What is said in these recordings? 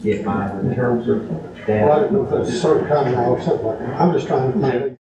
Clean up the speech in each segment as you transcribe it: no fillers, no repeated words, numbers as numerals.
get by in terms of, well, I didn't know if that's a certain kind of law or something like that. I'm just trying to find.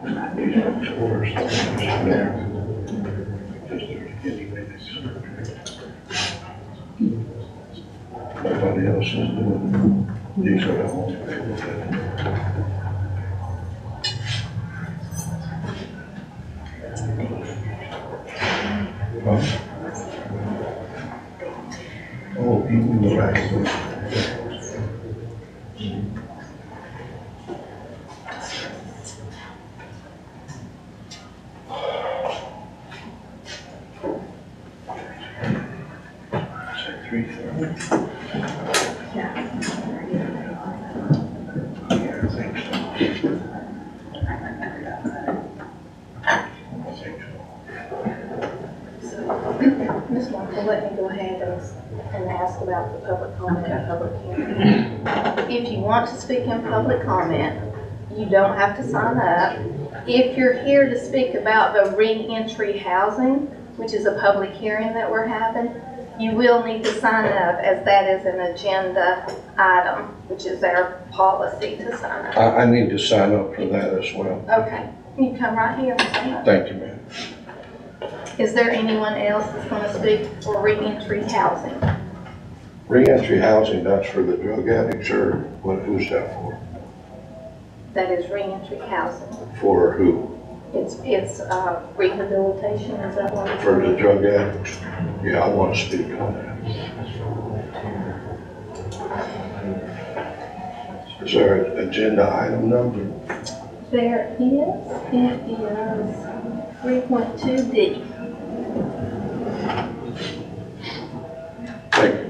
Nobody else is doing it. These are the only people that. Oh, people were right. Ms. Marshall, let me go ahead and ask about the public comment and public hearing. If you want to speak in public comment, you don't have to sign up. If you're here to speak about the re-entry housing, which is a public hearing that we're having, you will need to sign up, as that is an agenda item, which is our policy to sign up. I need to sign up for that as well. Okay, you come right here and sign up. Thank you, ma'am. Is there anyone else that's going to speak for re-entry housing? Re-entry housing, that's for the drug addicts, or who's that for? That is re-entry housing. For who? It's rehabilitation, is that what it's For the called? drug addicts? Yeah, I want to speak on that. Is there an agenda item number? There is, it is 3.2D. Thank you.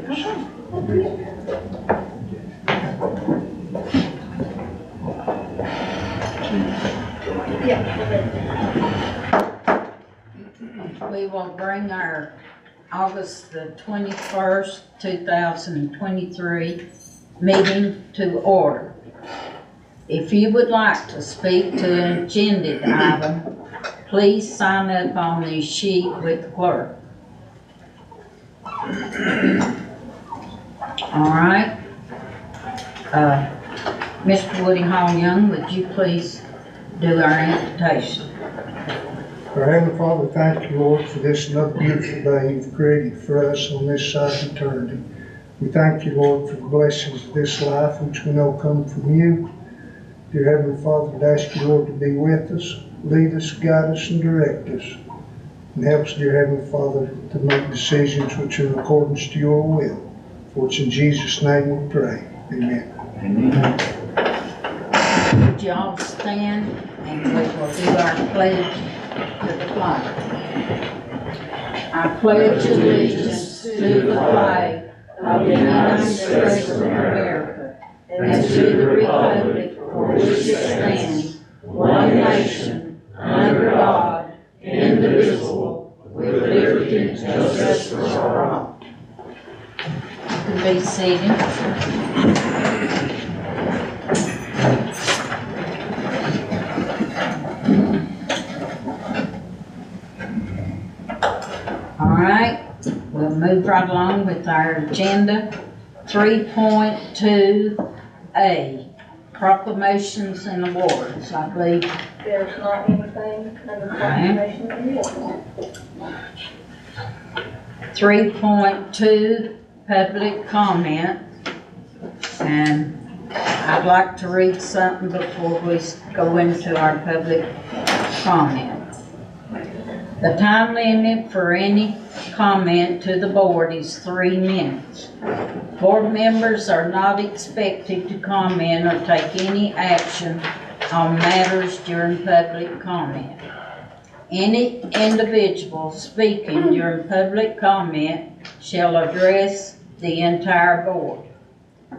We will bring our August the 21st, 2023 meeting to order. If you would like to speak to an agenda item, please sign up on the sheet with the clerk. All right. Mr. Woody Hall Young, would you please do our invitation? Our Heavenly Father, thank you, Lord, for this another beautiful day you've created for us on this side of eternity. We thank you, Lord, for the blessings of this life, which we know come from you. Dear Heavenly Father, we'd ask you, Lord, to be with us, lead us, guide us, and direct us. And help us, dear Heavenly Father, to make decisions which are in accordance to your will. For it's in Jesus' name we pray. Amen. Would you all stand and we will do our pledge to the flag. I pledge allegiance to the flag of the United States of America and to the republic for which it stands, one nation, under God, indivisible, with liberty and justice for all. You can be seated. All right, we'll move right along with our agenda. 3.2A, proclamations and awards. I believe There's not anything under proclamation and awards. 3.2, public comment. And I'd like to read something before we go into our public comment. The time limit for any comment to the board is 3 minutes. Board members are not expected to comment or take any action on matters during public comment. Any individual speaking during public comment shall address the entire board.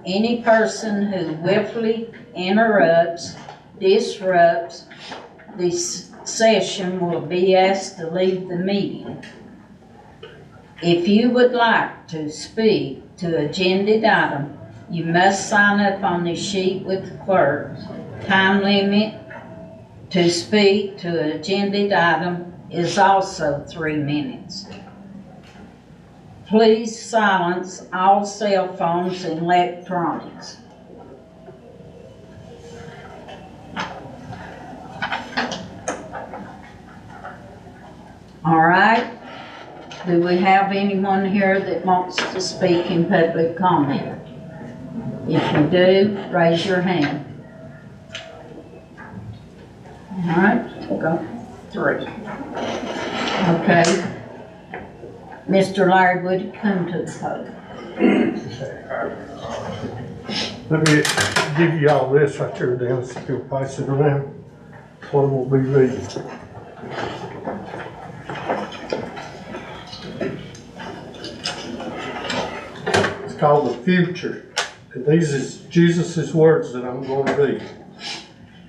Any person who willfully interrupts, disrupts the session will be asked to leave the meeting. If you would like to speak to an agenda item, you must sign up on the sheet with the clerk. Time limit to speak to an agenda item is also 3 minutes. Please silence all cell phones and electronics. All right. Do we have anyone here that wants to speak in public comment? If you do, raise your hand. All right, we'll go 3. Okay. Mr. Larry, would you come to the podium? Let me give y'all this right here, Dennis, if you'll pass it around. What we'll be reading. It's called The Future. And these is Jesus' words that I'm going to read.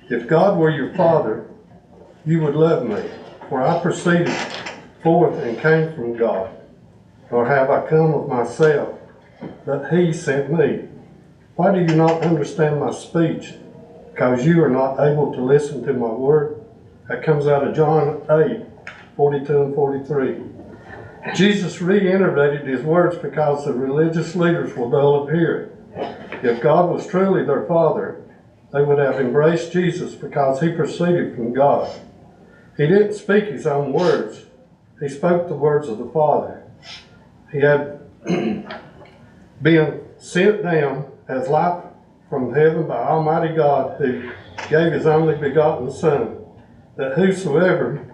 If God were your Father, you would love me, for I proceeded forth and came from God. Nor have I come of myself, but He sent me. Why do you not understand my speech? Because you are not able to listen to my word. That comes out of John 8:42 and 43. Jesus reiterated his words because the religious leaders were dull of hearing. If God was truly their Father, they would have embraced Jesus because he proceeded from God. He didn't speak his own words. He spoke the words of the Father. He had been sent down as light from heaven by Almighty God, who gave his only begotten Son, that whosoever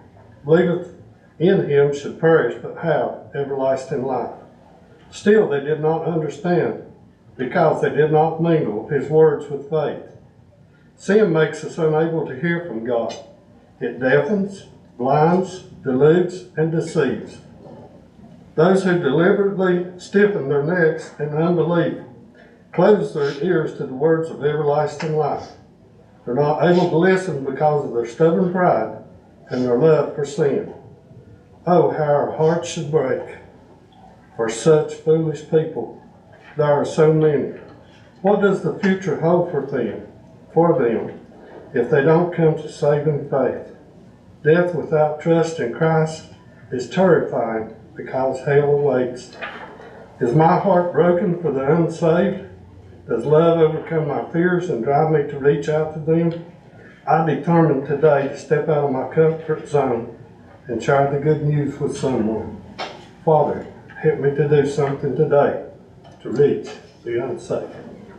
believeth in him should perish but have everlasting life. Still they did not understand, because they did not mingle his words with faith. Sin makes us unable to hear from God. It deafens, blinds, deludes, and deceives. Those who deliberately stiffen their necks in unbelief close their ears to the words of everlasting life. They're not able to listen because of their stubborn pride and their love for sin. Oh, how our hearts should break for such foolish people. There are so many. What does the future hold for them if they don't come to saving faith? Death without trust in Christ is terrifying because hell awaits. Is my heart broken for the unsaved? Does love overcome my fears and drive me to reach out to them? I determined today to step out of my comfort zone and share the good news with someone. Father, help me to do something today to reach the unsaved.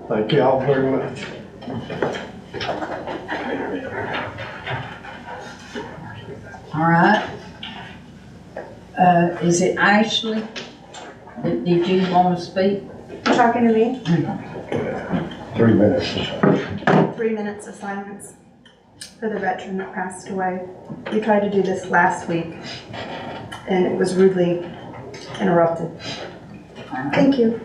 Thank you all very much. All right. Is it Ashley? Did you want to speak? You talking to me? 3 minutes. 3 minutes of silence for the veteran that passed away. We tried to do this last week, and it was rudely interrupted. Thank you.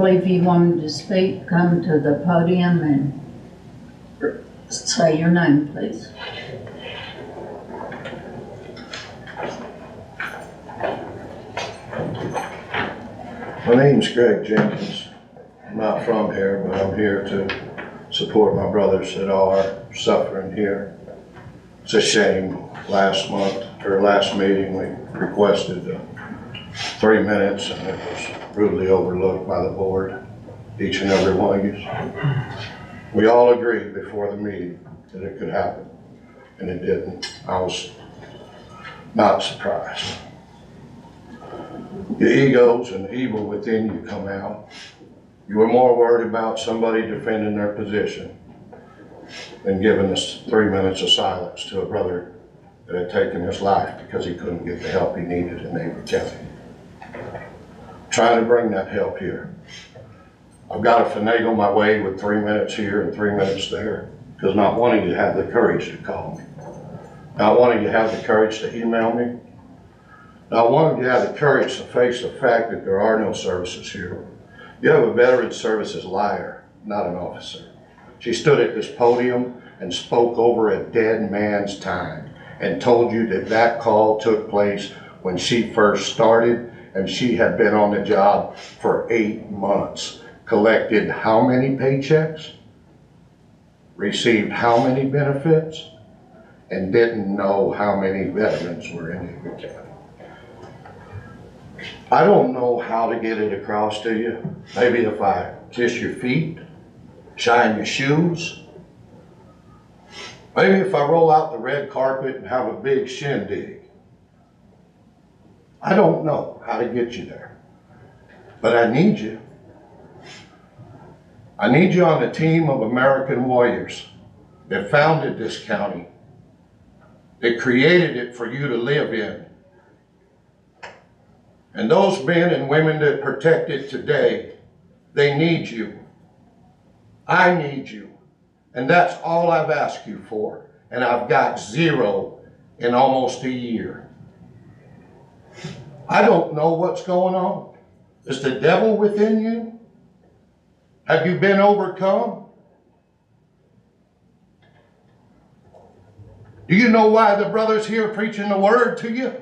believe you wanted to speak. Come to the podium and say your name, please. My name's Greg Jenkins. I'm not from here, but I'm here to support my brothers that are suffering here. It's a shame. Last meeting, we requested 3 minutes, and it was rudely overlooked by the board, each and every one of you. We all agreed before the meeting that it could happen, and it didn't. I was not surprised. The egos and the evil within you come out. You were more worried about somebody defending their position than giving us 3 minutes of silence to a brother that had taken his life because he couldn't get the help he needed in Avery County. Trying to bring that help here. I've got to finagle my way with 3 minutes here and 3 minutes there, because not one of you had the courage to call me. Not one of you had the courage to email me. Not one of you had the courage to face the fact that there are no services here. You have a veteran services liar, not an officer. She stood at this podium and spoke over a dead man's time and told you that that call took place when she first started, and she had been on the job for 8 months. Collected how many paychecks? Received how many benefits? And didn't know how many veterans were in Avery County. I don't know how to get it across to you. Maybe if I kiss your feet, shine your shoes. Maybe if I roll out the red carpet and have a big shindig. I don't know how to get you there, but I need you. I need you on the team of American warriors that founded this county, that created it for you to live in. And those men and women that protect it today, they need you. I need you. And that's all I've asked you for. And I've got 0 in almost a year. I don't know what's going on. Is the devil within you? Have you been overcome? Do you know why the brothers here preaching the word to you?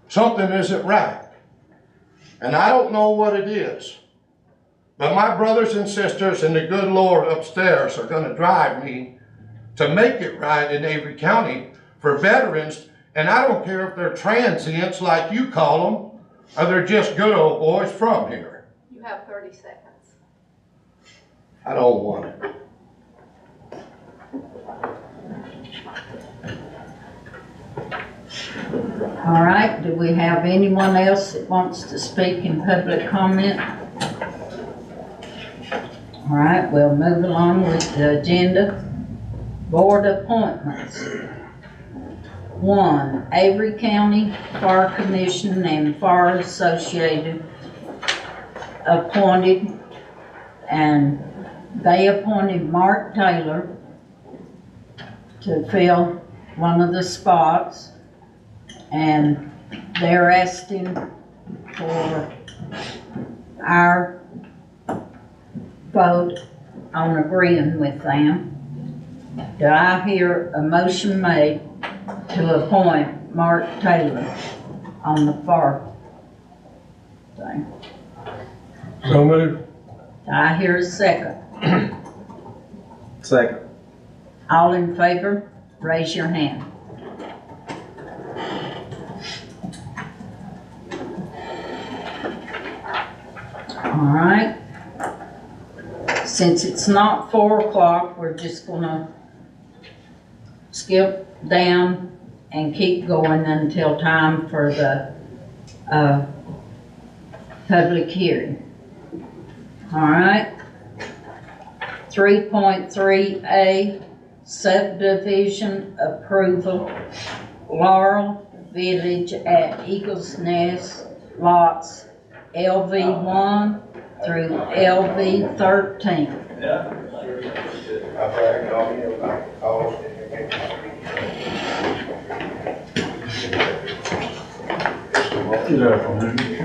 Something isn't right. And I don't know what it is. But my brothers and sisters and the good Lord upstairs are going to drive me to make it right in Avery County for veterans. And I don't care if they're transients like you call them, or they're just good old boys from here. You have 30 seconds. I don't want it. All right, do we have anyone else that wants to speak in public comment? All right, we'll move along with the agenda. Board appointments. 1, Avery County Fire Commission and Fire Associated appointed, and they appointed Mark Taylor to fill one of the spots, and they're asking for our vote on agreeing with them. Do I hear a motion made to appoint Mark Taylor on the fire thing? So moved. Do I hear a second? Second. All in favor, raise your hand. All right. Since it's not 4 o'clock, we're just gonna skip down and keep going until time for the public hearing. All right. 3.3A, subdivision approval, Laurel Village at Eagles Nest, lots LV1 through LV13.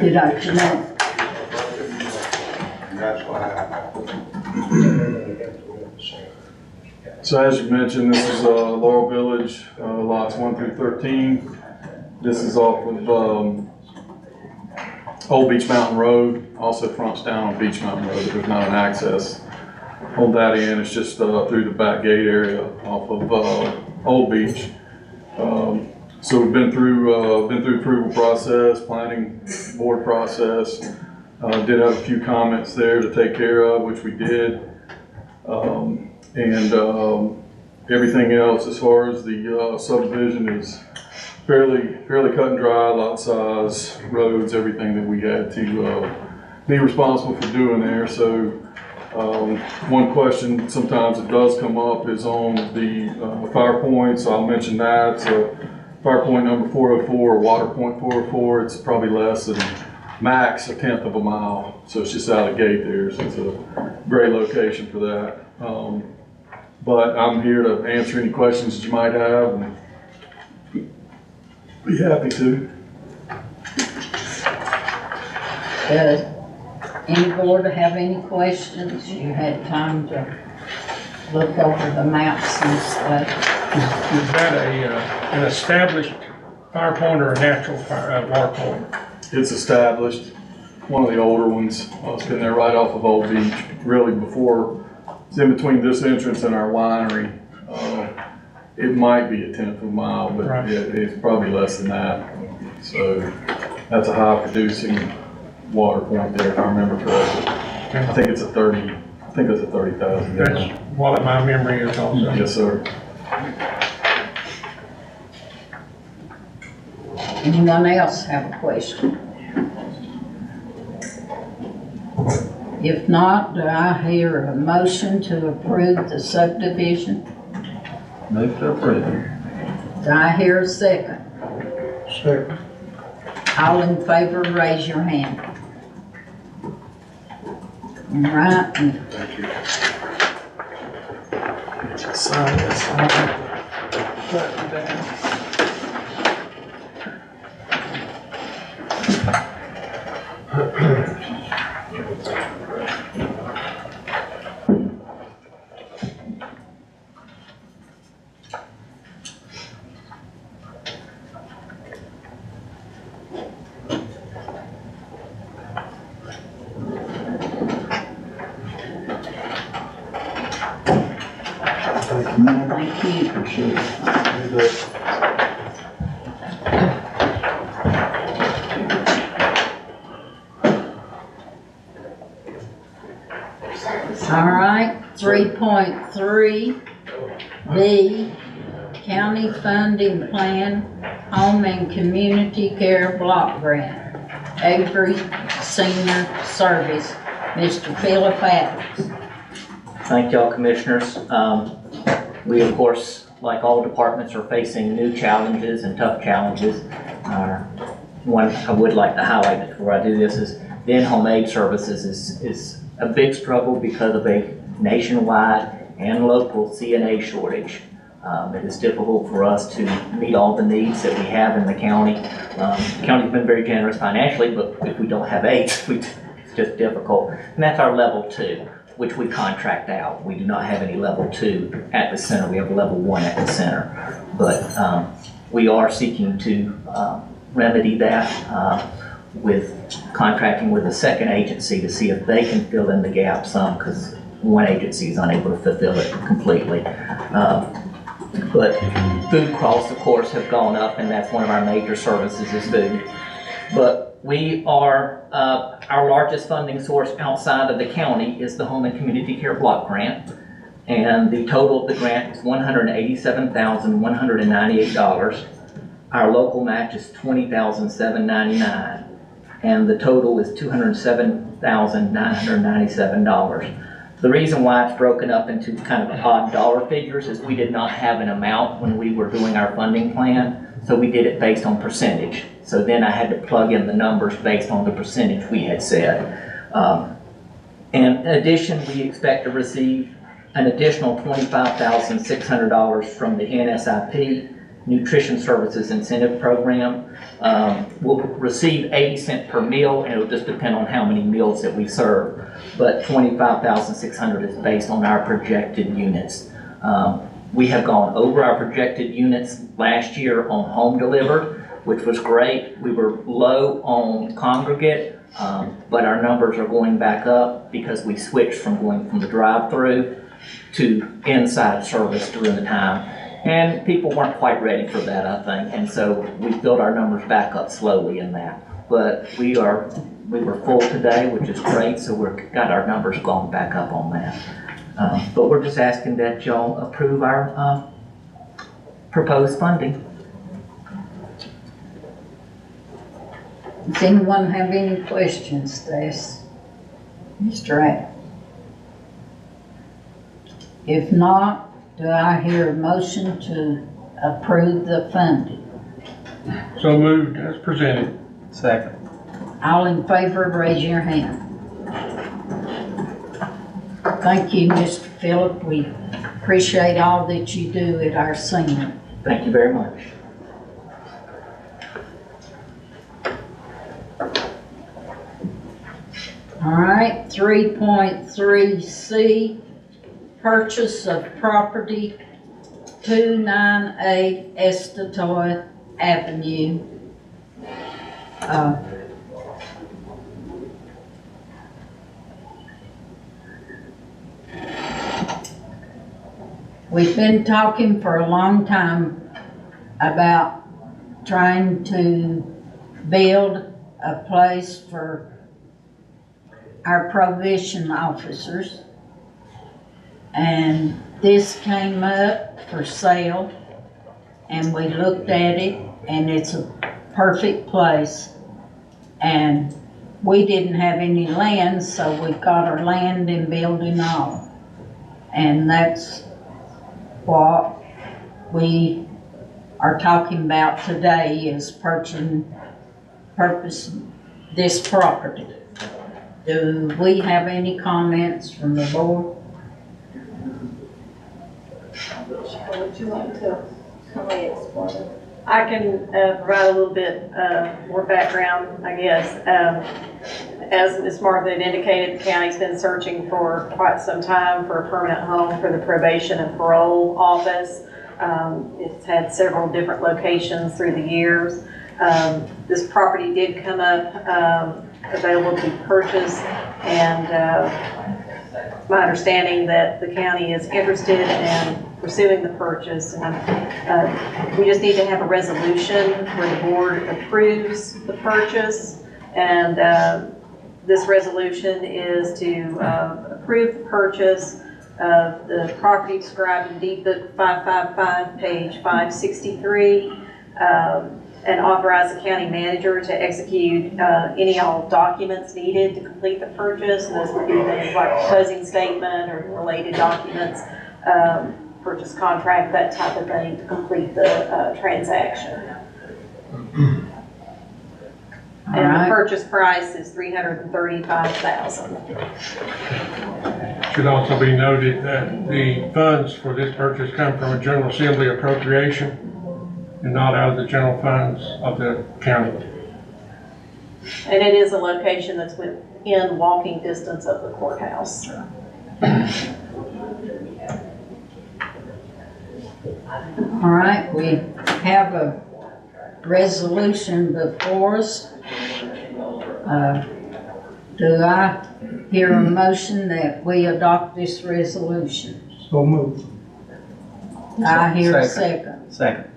Good afternoon. So as you mentioned, this is Laurel Village, lots 1 through 13. This is off of Old Beach Mountain Road, also fronts down on Beach Mountain Road. There's not an access on that end. It's just through the back gate area off of Old Beach. So we've been through approval process, planning board process. Did have a few comments there to take care of, which we did. Everything else as far as the subdivision is fairly cut and dry, lot size, roads, everything that we had to be responsible for doing there. So one question sometimes it does come up is on the fire points. I'll mention that. So fire point number 404, water point 404, it's probably less than max a 1/10 of a mile. So it's just out of the gate there. So it's a great location for that. But I'm here to answer any questions that you might have and be happy to. Does any board have any questions? You had time to look over the maps and stuff. Is that an established fire point or a natural water point? It's established, one of the older ones. It's been there right off of Old Beach, really before, it's in between this entrance and our winery. It might be a 1/10 of a mile, but Right. it's probably less than that. So that's a high producing water point there, if I remember correctly. I think it's a 30,000. That's what my memory is also. Yes, sir. Anyone else have a question? If not, do I hear a motion to approve the subdivision? Move to approve. Do I hear a second? Second. All in favor, raise your hand. All right. Thank you. Sign this. Thank you. All right, 3.3 B, County Funding Plan, Home and Community Care Block Grant. Avery Senior Service, Mr. Philip Adams. Thank y'all, commissioners. We, of course, like all departments, are facing new challenges and tough challenges. One I would like to highlight before I do this is the in-home aid services is a big struggle because of a nationwide and local CNA shortage. It is difficult for us to meet all the needs that we have in the county. The county's been very generous financially, but if we don't have aides, it's just difficult. And that's our level 2. Which we contract out. We do not have any level 2 at the center. We have a level 1 at the center. But we are seeking to remedy that with contracting with a second agency to see if they can fill in the gap some, because one agency is unable to fulfill it completely. But food costs, of course, have gone up, and that's one of our major services is food. But we are, our largest funding source outside of the county is the Home and Community Care Block Grant. And the total of the grant is $187,198. Our local match is $20,799. And the total is $207,997. The reason why it's broken up into kind of odd dollar figures is we did not have an amount when we were doing our funding plan. So we did it based on percentage. So then I had to plug in the numbers based on the percentage we had said. In addition, we expect to receive an additional $25,600 from the NSIP Nutrition Services Incentive Program. We'll receive 80 cents per meal, and it'll just depend on how many meals that we serve. But $25,600 is based on our projected units. We have gone over our projected units last year on home delivered, which was great. We were low on congregate, but our numbers are going back up because we switched from going from the drive-through to inside service during the time. And people weren't quite ready for that, I think, and so we built our numbers back up slowly in that. But we were full today, which is great, so we've got our numbers going back up on that. But we're just asking that y'all approve our proposed funding. Does anyone have any questions to ask Mr. Adams? If not, do I hear a motion to approve the funding? So moved as presented. Second. All in favor, raise your hand. Thank you, Mr. Phillip. We appreciate all that you do at our senior. Thank you very much. All right, 3.3C, purchase of property, 298 Estatoy Avenue. We've been talking for a long time about trying to build a place for our probation officers. And this came up for sale, and we looked at it, and it's a perfect place. And we didn't have any land, so we got our land and building all. And that's what we are talking about today, is purchasing this property. Do we have any comments from the board? Would you like to explain? I can provide a little bit more background, I guess. As Ms. Martha had indicated, the county's been searching for quite some time for a permanent home for the probation and parole office. It's had several different locations through the years. This property did come up available to purchase, and my understanding that the county is interested in pursuing the purchase. And we just need to have a resolution where the board approves the purchase, and this resolution is to approve the purchase of the property described in Deed Book 555, page 563, and authorize the county manager to execute any all documents needed to complete the purchase. And those would be things like closing statement or related documents, purchase contract, that type of thing, to complete the transaction. And the purchase price is $335,000. Should also be noted that the funds for this purchase come from a General Assembly appropriation and not out of the general funds of the county. And it is a location that's within walking distance of the courthouse. All right, we have a resolution before us. Do I hear a motion that we adopt this resolution? So moved. I hear a second. Second.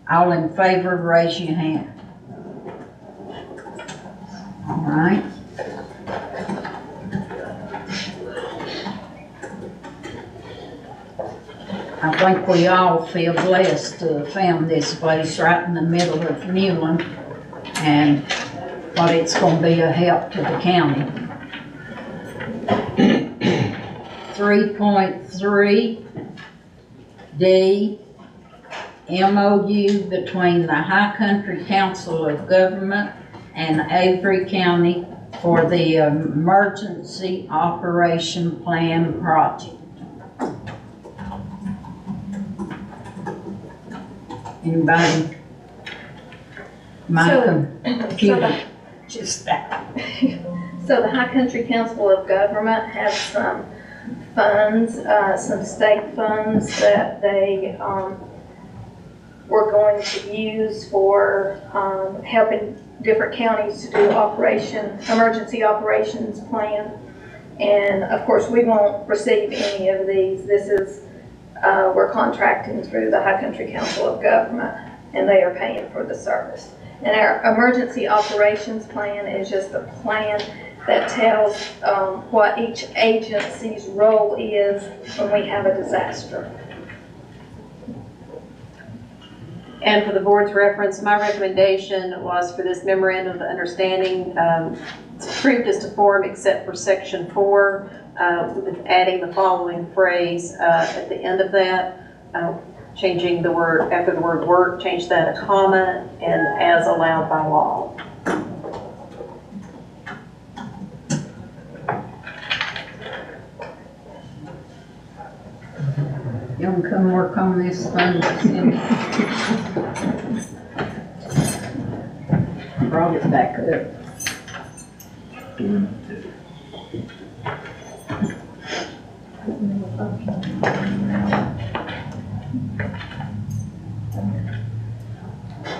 All in favor, raise your hand. All right. I think we all feel blessed to have found this place right in the middle of Newland, and but it's going to be a help to the county. 3.3D, MOU between the High Country Council of Government and Avery County for the Emergency Operation Plan Project. Anybody? My computer just that. So the High Country Council of Government has some funds, some state funds that they, were going to use for, helping different counties to do emergency operations plan. And of course, we won't receive any of these. This is, we're contracting through the High Country Council of Government, and they are paying for the service. And our emergency operations plan is just a plan that tells what each agency's role is when we have a disaster. And for the board's reference, my recommendation was for this memorandum of understanding, it's approved as to form except for section 4, with adding the following phrase at the end of that, changing the word, after the word work, change that a comma, and as allowed by law. You want to come work on this thing? Brought it back up.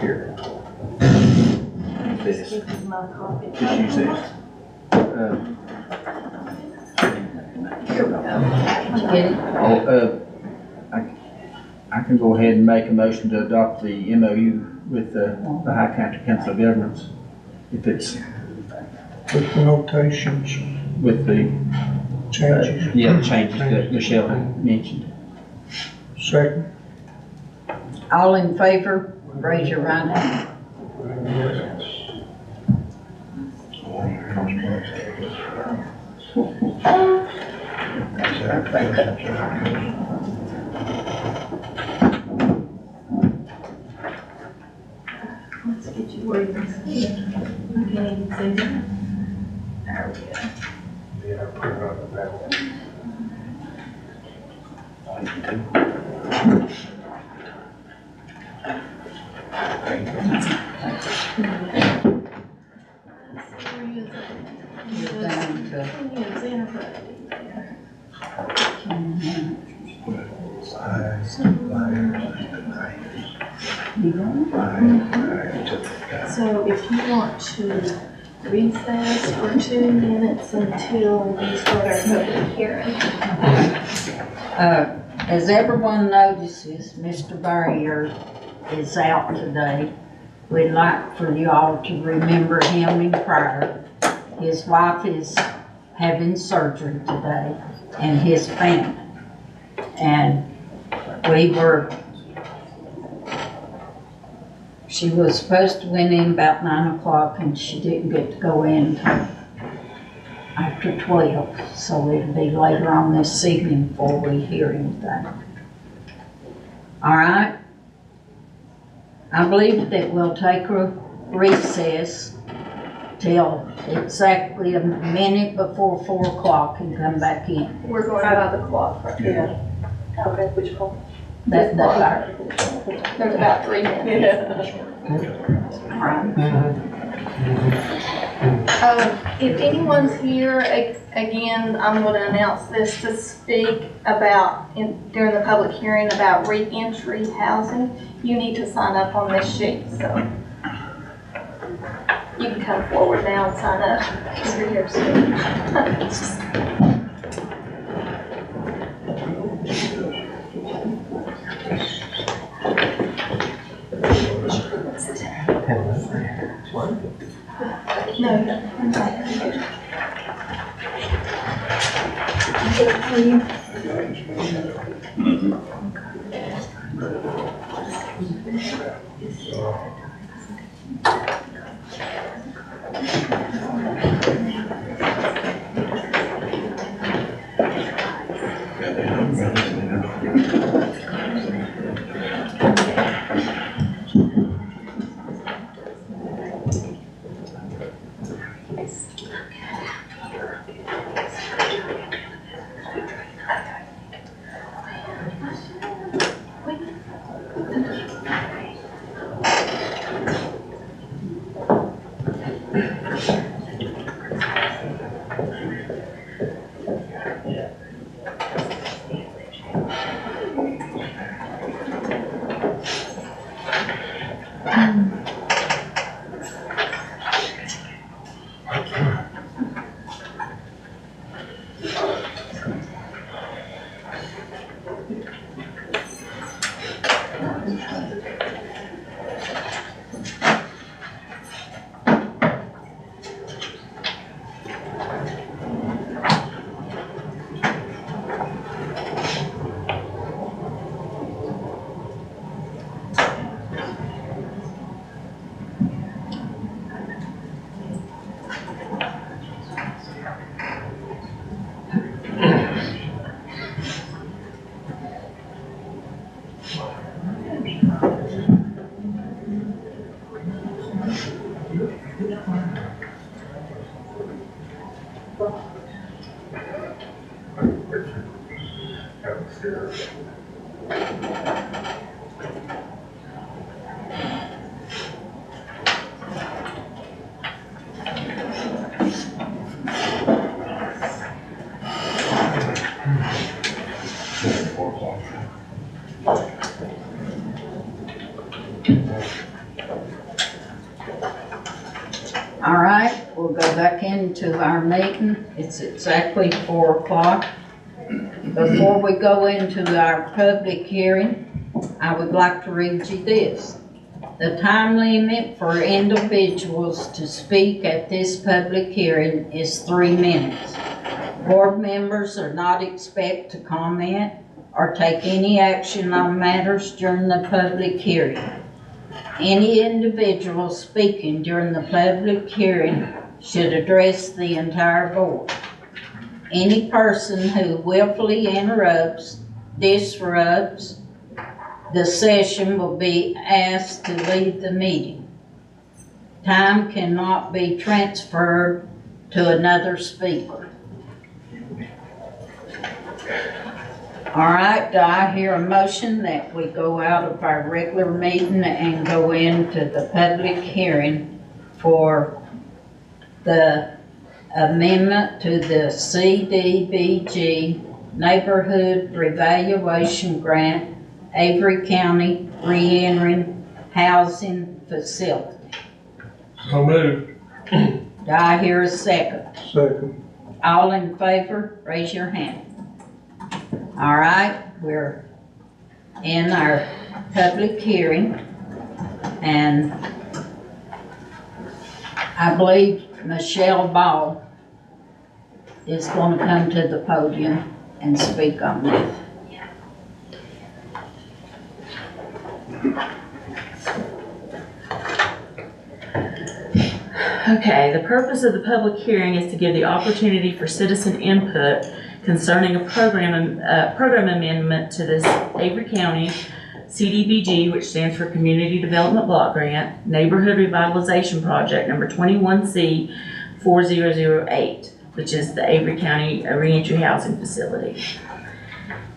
Here. This. Just use this. Here we go. Get it? I can go ahead and make a motion to adopt the MOU with the High Country Council of Governments. If it's With the notations, with the, changes. yeah, changes that Michelle had mentioned. Second. All in favor, raise your right hand. Let's get you where you can see it. I can't even see that. There we go. You're down to So if you want to recess for 2 minutes until we start our public hearing. As everyone notices, Mr. Barrier is out today. We'd like for you all to remember him in prayer. His wife is having surgery today, and his family. And she was supposed to went in about 9 o'clock, and she didn't get to go in until after 12, so it'll be later on this evening before we hear anything. All right? I believe that we'll take a recess till exactly a minute before 4 o'clock and come back in. We're going by the clock right now. Okay, which call? That's the fire. There's about 3 minutes. All right. If anyone's here, again, I'm going to announce this to speak about, during the public hearing about re-entry housing. You need to sign up on this sheet, so you can come forward now and sign up if you're here to speak. All right, we'll go back into our meeting. It's exactly 4 o'clock. Before we go into our public hearing, I would like to read you this. The time limit for individuals to speak at this public hearing is 3 minutes. Board members are not expected to comment or take any action on matters during the public hearing. Any individual speaking during the public hearing should address the entire board. Any person who willfully interrupts, disrupts the session will be asked to leave the meeting. Time cannot be transferred to another speaker. All right, do I hear a motion that we go out of our regular meeting and go into the public hearing for the amendment to the CDBG Neighborhood Revaluation Grant, Avery County Reentering Housing Facility? So moved. Do I hear a second? Second. All in favor, raise your hand. All right, we're in our public hearing, and I believe Michelle Ball is going to come to the podium and speak on this. Okay, the purpose of the public hearing is to give the opportunity for citizen input concerning a program amendment to this Avery County CDBG, which stands for Community Development Block Grant, Neighborhood Revitalization Project number 21C4008, which is the Avery County Reentry Housing Facility.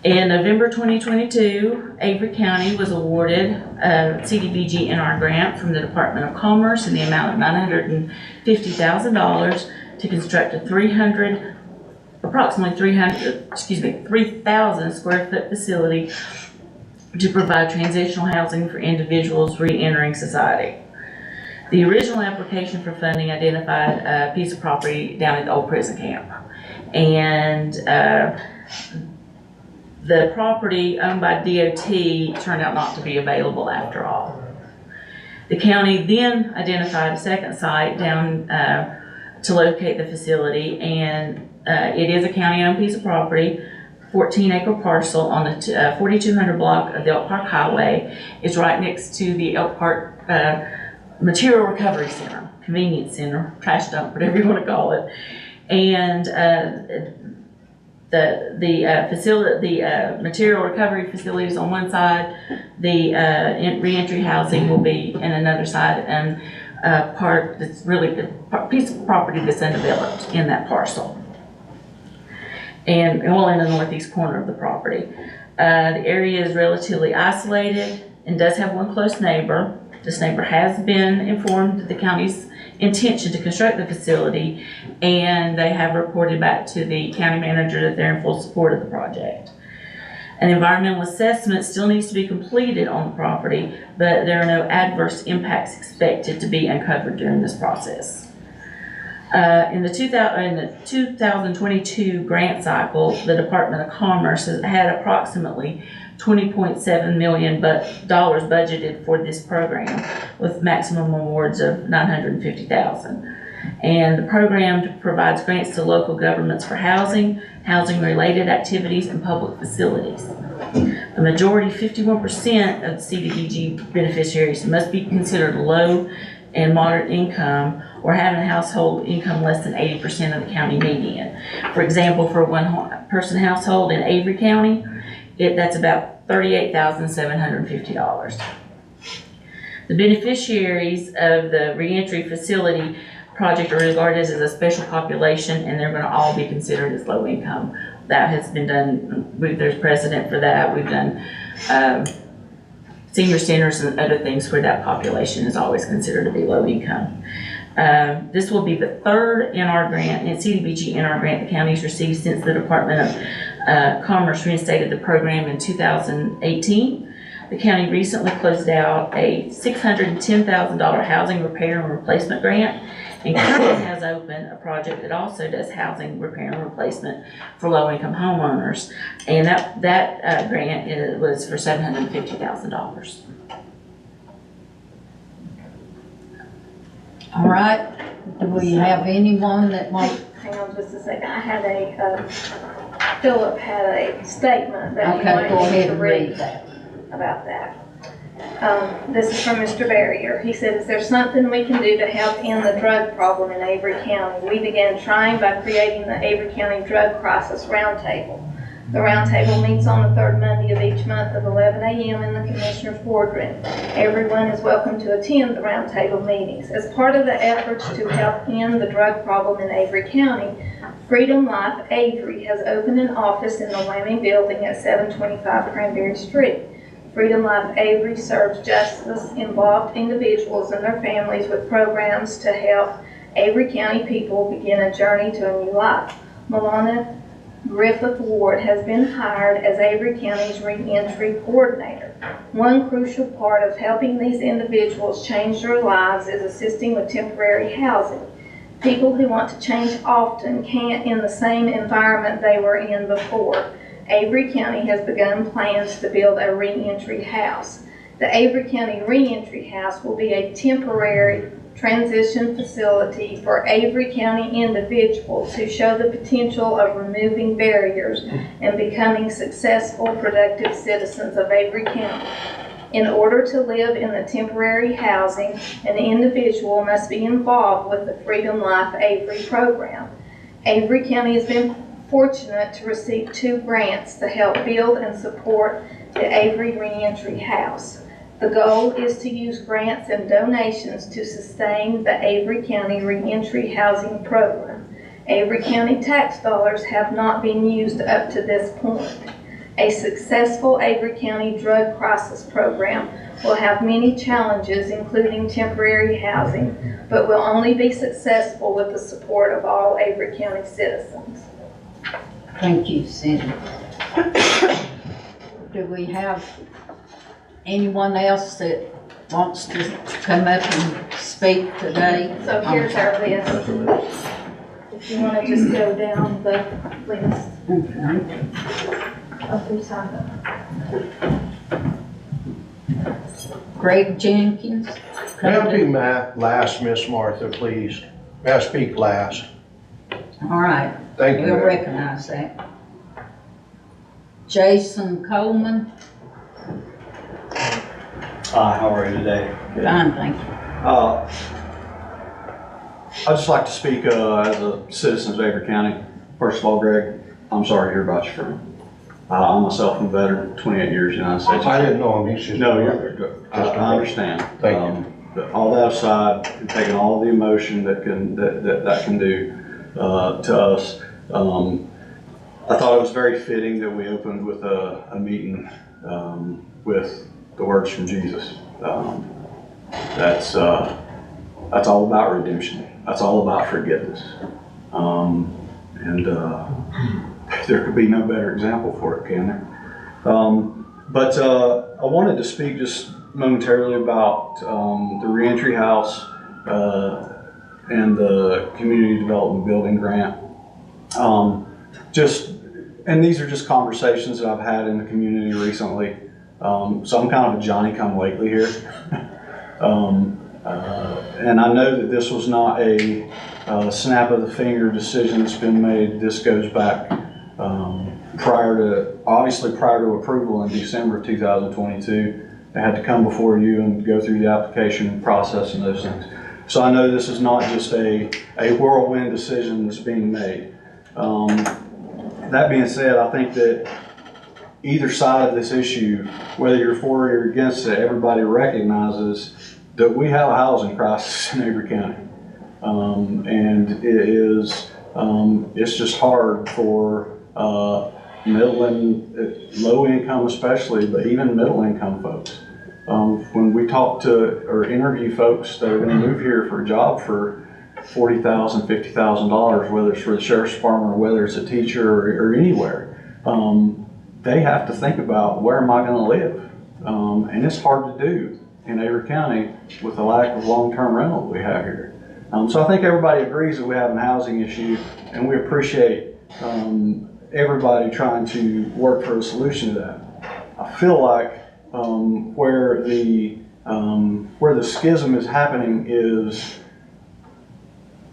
In November 2022, Avery County was awarded a CDBG NR grant from the Department of Commerce in the amount of $950,000 to construct a 3,000 square foot facility to provide transitional housing for individuals re-entering society. The original application for funding identified a piece of property down at the old prison camp. And the property owned by DOT turned out not to be available after all. The county then identified a second site down to locate the facility, and it is a county-owned piece of property, 14-acre parcel on the 4200 block of the Elk Park Highway. It's right next to the Elk Park Material Recovery Center, Convenience Center, trash dump, whatever you want to call it. And the material recovery facility is on one side, the reentry housing will be in another side, and part that's really a piece of property that's undeveloped in that parcel. And well, in the northeast corner of the property. The area is relatively isolated and does have one close neighbor. This neighbor has been informed of the county's intention to construct the facility, and they have reported back to the county manager that they're in full support of the project. An environmental assessment still needs to be completed on the property, but there are no adverse impacts expected to be uncovered during this process. In the 2022 grant cycle, the Department of Commerce has had approximately $20.7 million budgeted for this program, with maximum awards of $950,000. And the program provides grants to local governments for housing, housing-related activities, and public facilities. The majority, 51% of CDBG beneficiaries must be considered low and moderate income, or having a household income less than 80% of the county median. For example, for a one-person household in Avery County, that's about $38,750. The beneficiaries of the reentry facility project are regarded as a special population, and they're gonna all be considered as low income. That has been done, there's precedent for that. We've done, senior centers and other things where that population is always considered to be low income. This will be the third NR grant, and CDBG NR grant the county's received since the Department of Commerce reinstated the program in 2018. The county recently closed out a $610,000 housing repair and replacement grant, and currently has open a project that also does housing repair and replacement for low-income homeowners. And that grant was for $750,000. All right, do we have anyone that wants? Hang on just a second. I had Philip had a statement that he Okay, wanted go me ahead to and read that. about that. This is from Mr. Barrier. He said, is there something we can do to help end the drug problem in Avery County? We began trying by creating the Avery County Drug Crisis Roundtable. The roundtable meets on the third Monday of each month at 11 a.m. in the Commissioner's Boardroom. Everyone is welcome to attend the roundtable meetings. As part of the efforts to help end the drug problem in Avery County, Freedom Life Avery has opened an office in the Lammy Building at 725 Cranberry Street. Freedom Life Avery serves justice-involved individuals and their families with programs to help Avery County people begin a journey to a new life. Milana Griffith Ward has been hired as Avery County's reentry coordinator. One crucial part of helping these individuals change their lives is assisting with temporary housing. People who want to change often can't in the same environment they were in before. Avery County has begun plans to build a reentry house. The Avery County Reentry House will be a temporary transition facility for Avery County individuals who show the potential of removing barriers and becoming successful, productive citizens of Avery County. In order to live in the temporary housing, an individual must be involved with the Freedom Life Avery program. Avery County has been fortunate to receive 2 grants to help build and support the Avery Reentry House. The goal is to use grants and donations to sustain the Avery County Reentry Housing Program. Avery County tax dollars have not been used up to this point. A successful Avery County Drug Crisis Program will have many challenges, including temporary housing, but will only be successful with the support of all Avery County citizens. Thank you, Cindy. Do we have anyone else that wants to come up and speak today? So here's our list. If you want to just go down the list Okay. of who signed up. Greg Jenkins. May I be last, Miss Martha, please? May I speak last? All right, Thank you. we'll ma'am. recognize that. Jason Coleman. Hi, how are you today? Fine, thank you. I'd just like to speak as a citizen of Avery County. First of all, Greg, I'm sorry to hear about your friend. I myself am a veteran, 28 years in the United States. I didn't know him. He's just. No, you're good. I understand. Thank you. But all that aside, and taking all the emotion that can do to us, I thought it was very fitting that we opened with a meeting with the words from Jesus. That's all about redemption. That's all about forgiveness. There could be no better example for it, can there? But I wanted to speak just momentarily about the reentry house and the community development building grant. And these are just conversations that I've had in the community recently. So I'm kind of a Johnny-come-lately here. And I know that this was not a snap of the finger decision that's been made. This goes back prior to approval in December of 2022. They had to come before you and go through the application process and those things. So I know this is not just a whirlwind decision that's being made. That being said, I think that either side of this issue, whether you're for or against it, everybody recognizes that we have a housing crisis in Avery County. And it is, it's just hard for middle and low income especially, but even middle income folks. When we talk to or interview folks that are going to move here for a job for $40,000, $50,000, whether it's for the sheriff's department or whether it's a teacher or anywhere, they have to think about, where am I going to live? And it's hard to do in Avery County with the lack of long-term rental we have here. So I think everybody agrees that we have a housing issue, and we appreciate everybody trying to work for a solution to that. I feel like where the schism is happening is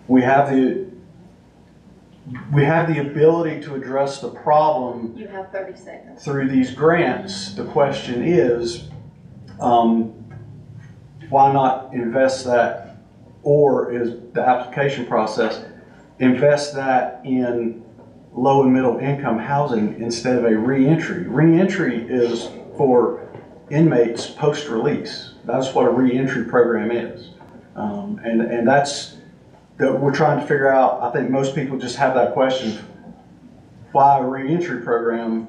we have the ability to address the problem. You have 30 seconds. Through these grants. The question is, why not invest that, or is the application process, invest that in low and middle income housing instead of a reentry. Reentry is for inmates post-release. That's what a reentry program is. And that's that we're trying to figure out. I think most people just have that question, why a reentry program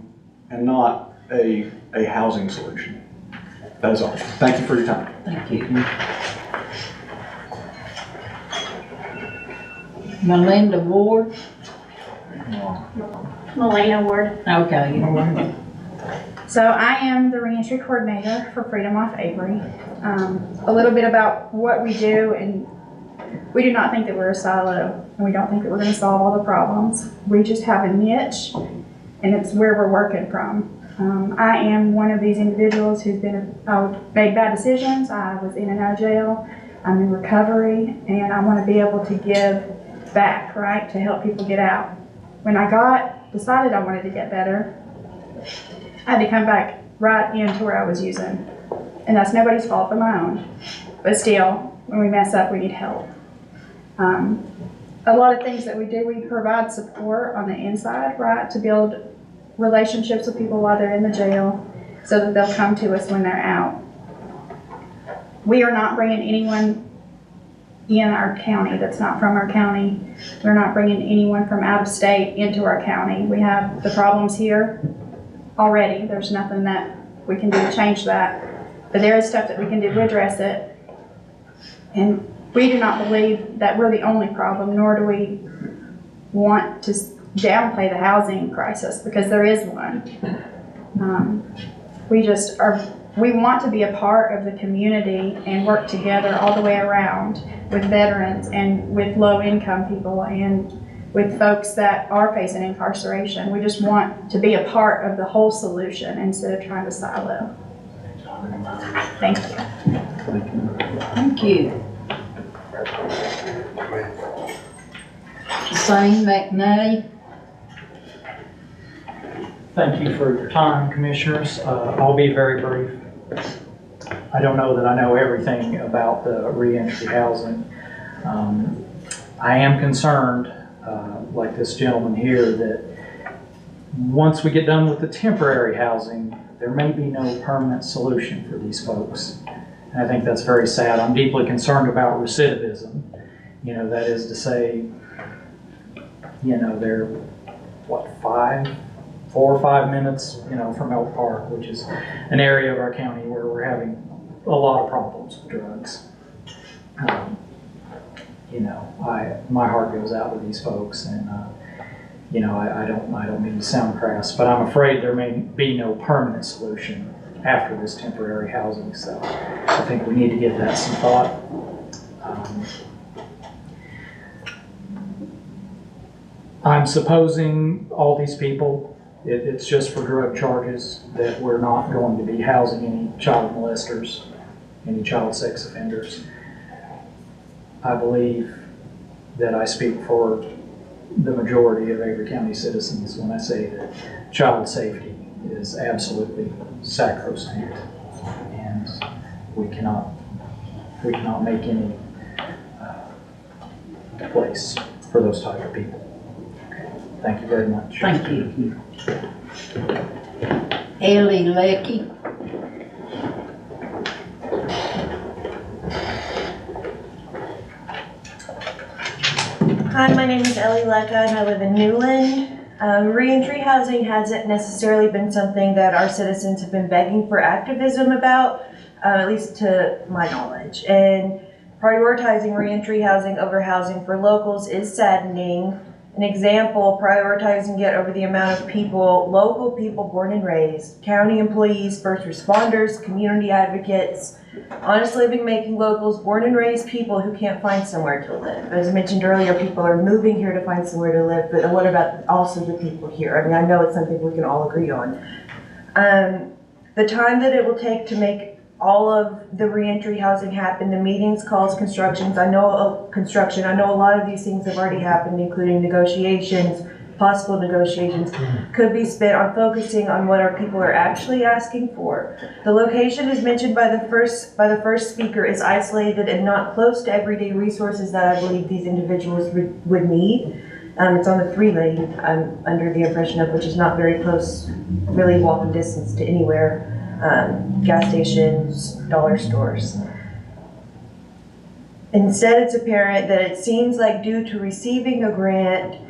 and not a housing solution? That is all. Thank you for your time. Thank you. Melinda Ward. Melina Ward. Okay. So I am the reentry coordinator for Freedom Off Avery. A little bit about what we do, and we do not think that we're a silo, and we don't think that we're going to solve all the problems. We just have a niche, and it's where we're working from. I am one of these individuals who's made bad decisions. I was in and out of jail. I'm in recovery, and I want to be able to give back, right, to help people get out. When I decided I wanted to get better, I had to come back right into where I was using. And that's nobody's fault but my own. But still, when we mess up, we need help. A lot of things that we do, we provide support on the inside, right, to build relationships with people while they're in the jail so that they'll come to us when they're out. We are not bringing anyone in our county that's not from our county. We're not bringing anyone from out of state into our county. We have the problems here already. There's nothing that we can do to change that. But there is stuff that we can do to address it. And we do not believe that we're the only problem, nor do we want to downplay the housing crisis, because there is one. We want to be a part of the community and work together all the way around with veterans and with low income people and with folks that are facing incarceration. We just want to be a part of the whole solution instead of trying to silo. Thank you. Thank you. Zane McNay. Thank you for your time, Commissioners. I'll be very brief. I don't know that I know everything about the reentry housing. I am concerned, like this gentleman here, that once we get done with the temporary housing, there may be no permanent solution for these folks. And I think that's very sad. I'm deeply concerned about recidivism. You know, that is to say, you know, they're, what, 4 or 5 minutes, you know, from Elk Park, which is an area of our county where we're having a lot of problems with drugs. You know, my heart goes out to these folks, and you know, I don't mean to sound crass, but I'm afraid there may be no permanent solution after this temporary housing. So I think we need to give that some thought. I'm supposing all these people, it's just for drug charges, that we're not going to be housing any child molesters, any child sex offenders. I believe that I speak for the majority of Avery County citizens when I say that child safety is absolutely sacrosanct, and we cannot make any place for those type of people. Thank you very much. Thank you. Ellie Lecky. Hi, my name is Ellie Lecca and I live in Newland. Reentry housing hasn't necessarily been something that our citizens have been begging for activism about, at least to my knowledge. And prioritizing reentry housing over housing for locals is saddening. An example, prioritizing it over the amount of people, local people born and raised, county employees, first responders, community advocates, honest living making locals, born and raised people who can't find somewhere to live. As I mentioned earlier, people are moving here to find somewhere to live, but what about also the people here? I mean, I know it's something we can all agree on. The time that it will take to make all of the reentry housing happen, the meetings, calls, construction. I know a lot of these things have already happened, including negotiations, possible negotiations, could be spent on focusing on what our people are actually asking for. The location is mentioned by the first speaker is isolated and not close to everyday resources that I believe these individuals would need. It's on the 3-lane, I'm under the impression of, which is not very close, really walking distance to anywhere. Gas stations, dollar stores. Instead, it's apparent that it seems like due to receiving a grant,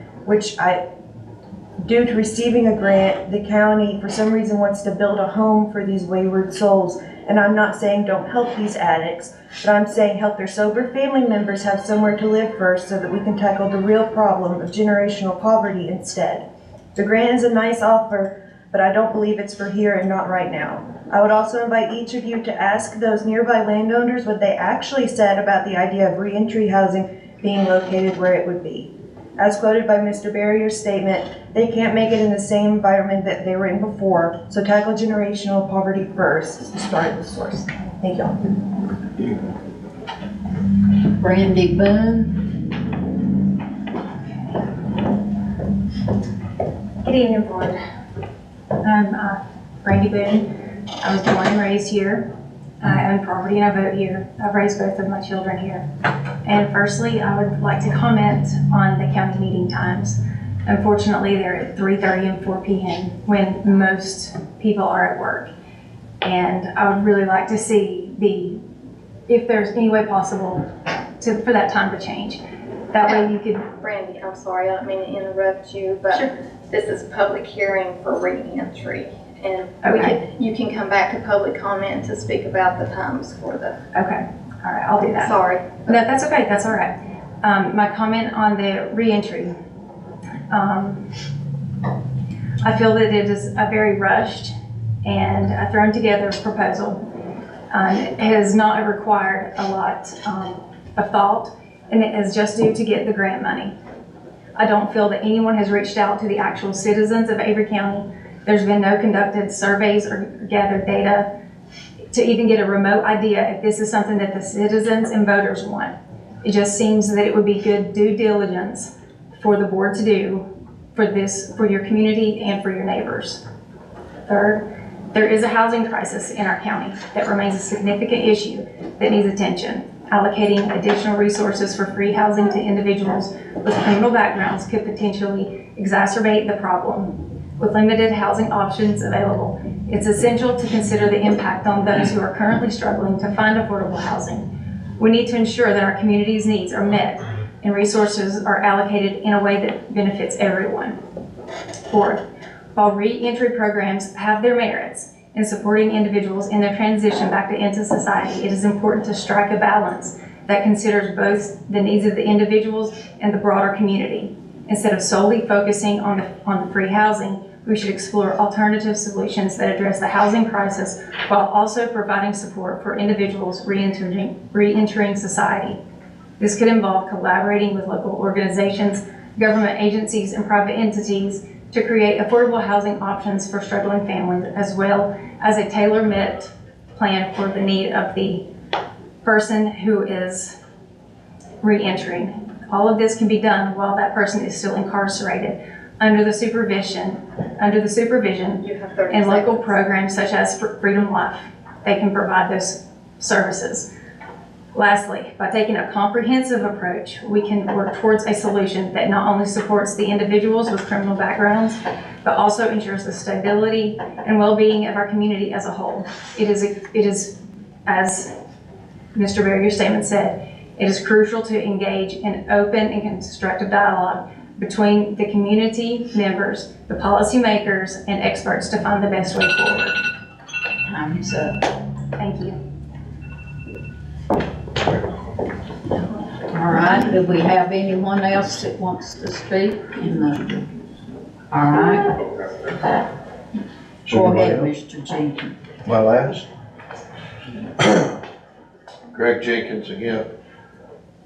the county for some reason wants to build a home for these wayward souls. And I'm not saying don't help these addicts, but I'm saying help their sober family members have somewhere to live first so that we can tackle the real problem of generational poverty instead. The grant is a nice offer, but I don't believe it's for here and not right now. I would also invite each of you to ask those nearby landowners what they actually said about the idea of reentry housing being located where it would be. As quoted by Mr. Barrier's statement, they can't make it in the same environment that they were in before, so tackle generational poverty first to start at the source. Thank y'all. Brandy Boone. Good evening, board. I'm Brandy Boone. I was born and raised here. I own property and I vote here. I've raised both of my children here. And firstly, I would like to comment on the county meeting times. Unfortunately, they're at 3:30 and 4 p.m. when most people are at work. And I would really like to see if there's any way possible for that time to change. That way you could... Brandy, I'm sorry, I don't mean to interrupt you, but Sure. This is a public hearing for reentry. And Okay. you can come back to public comment to speak about the times for the... Okay, all right, I'll do that. Sorry. No, that's okay, that's all right. My comment on the reentry. I feel that it is a very rushed and a thrown together proposal. It has not required a lot of thought, and it is just due to get the grant money. I don't feel that anyone has reached out to the actual citizens of Avery County. There's been no conducted surveys or gathered data to even get a remote idea if this is something that the citizens and voters want. It just seems that it would be good due diligence for the board to do for your community and for your neighbors. Third, there is a housing crisis in our county that remains a significant issue that needs attention. Allocating additional resources for free housing to individuals with criminal backgrounds could potentially exacerbate the problem. With limited housing options available, it's essential to consider the impact on those who are currently struggling to find affordable housing. We need to ensure that our community's needs are met and resources are allocated in a way that benefits everyone. Fourth, while re-entry programs have their merits in supporting individuals in their transition back into society, it is important to strike a balance that considers both the needs of the individuals and the broader community. Instead of solely focusing on the free housing, we should explore alternative solutions that address the housing crisis while also providing support for individuals re-entering society. This could involve collaborating with local organizations, government agencies, and private entities to create affordable housing options for struggling families, as well as a tailor-made plan for the need of the person who is re-entering. All of this can be done while that person is still incarcerated under the supervision and local programs such as Freedom Life. They can provide those services. Lastly, by taking a comprehensive approach, we can work towards a solution that not only supports the individuals with criminal backgrounds, but also ensures the stability and well-being of our community as a whole. It is, as Mr. Barrier's statement said, It is crucial to engage in open and constructive dialogue between the community members, the policymakers, and experts to find the best way forward. Time's up. Thank you. All right, do we have anyone else that wants to speak? All right. Go ahead, Mr. Jenkins. My last? Greg Jenkins again.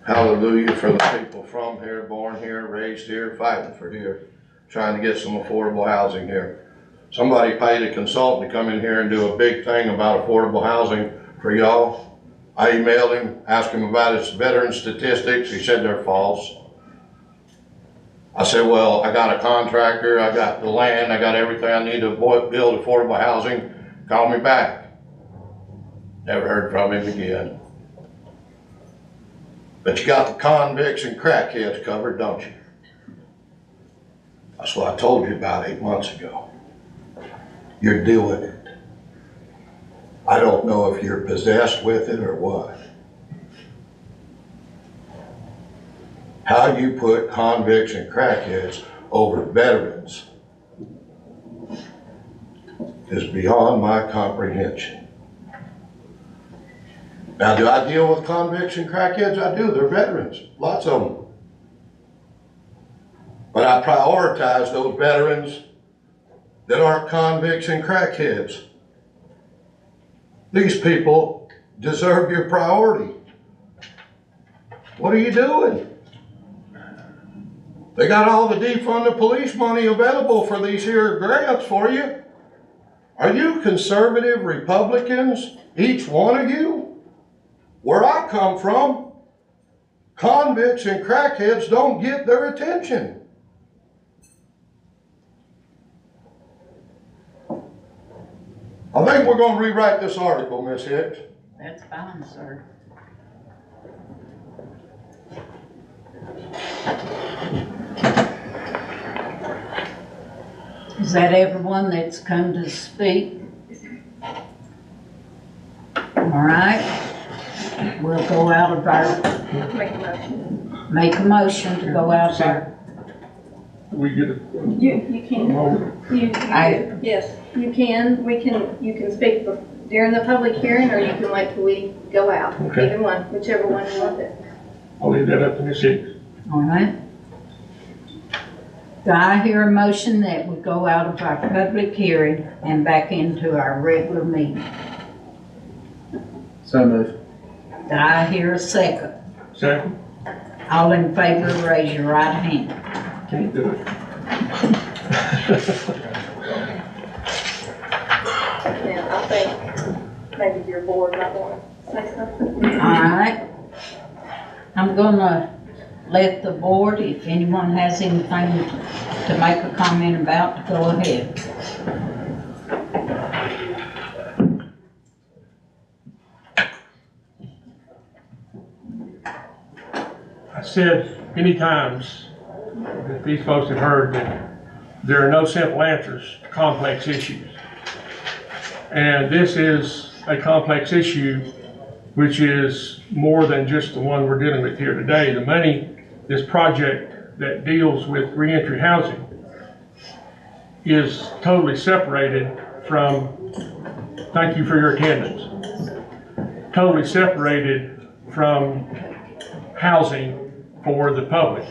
Hallelujah for the people from here, born here, raised here, fighting for here, trying to get some affordable housing here. Somebody paid a consultant to come in here and do a big thing about affordable housing for y'all. I emailed him, asked him about his veteran statistics. He said they're false. I said, well, I got a contractor, I got the land, I got everything I need to build affordable housing. Call me back. Never heard from him again. But you got the convicts and crackheads covered, don't you? That's what I told you about 8 months ago. You're doing it. I don't know if you're possessed with it or what. How you put convicts and crackheads over veterans is beyond my comprehension. Now, do I deal with convicts and crackheads? I do. They're veterans, lots of them. But I prioritize those veterans that aren't convicts and crackheads. These people deserve your priority. What are you doing? They got all the defund the police money available for these here grants for you. Are you conservative Republicans, each one of you? Where I come from, convicts and crackheads don't get their attention. I think we're going to rewrite this article, Miss Hicks. That's fine, sir. Is that everyone that's come to speak? All right. We'll go out of our, make a motion to go out of our. We get it. You can. Yes, you can. You can speak during the public hearing, or you can wait till we go out. Okay. Either one, whichever one you want to. I'll leave that up to Ms. Hicks. All right. Do I hear a motion that we go out of our public hearing and back into our regular meeting? So moved. Do I hear a second? Second. All in favor, raise your right hand. Can't do it. Now, I think maybe your board might want to say something. All right. I'm gonna let the board, if anyone has anything to make a comment about, to go ahead. I said many times that these folks have heard that there are no simple answers to complex issues. And this is a complex issue which is more than just the one we're dealing with here today. The money, this project that deals with reentry housing is totally separated from, thank you for your attendance, totally separated from housing for the public.